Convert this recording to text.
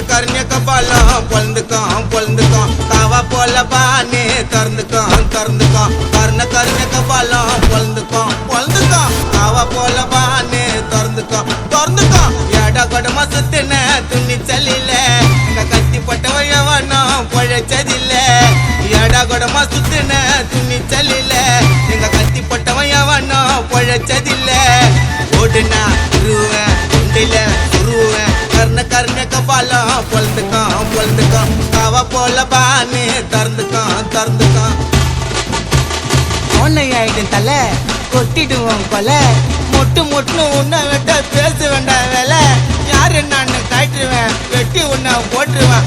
கருண கபாலம் பொழுந்துக்கும் காவா போல பானே திறந்துக்கும் கருண கபாலம் பொழுந்துக்கும் காவா போல பானே திறந்துக்கும் எடா கொடுமை சுத்தின துணி செல்லில எங்க கத்தி பட்டவன் எவனும் பொழைச்சதில்ல எடா கொடுமை சுத்தின துணி செல்லில எங்க கத்தி பட்டவன் எவனும் பொழைச்சதில்ல ஓடுனா உருவேன் உண்டில உருவேன் கருண கபாலம் பொழுந்துக்கும் காவா போல பானே திறந்துக்கும் ஒன்னை ஆயிடும் தலை கொட்டிடுவோம் கொலை மொட்டுன்னு உன்னை வெட்ட பேச வேண்டாம் வேலை யாரு நான் காட்டுருவேன் வெட்டி உன்னை போட்டுருவேன்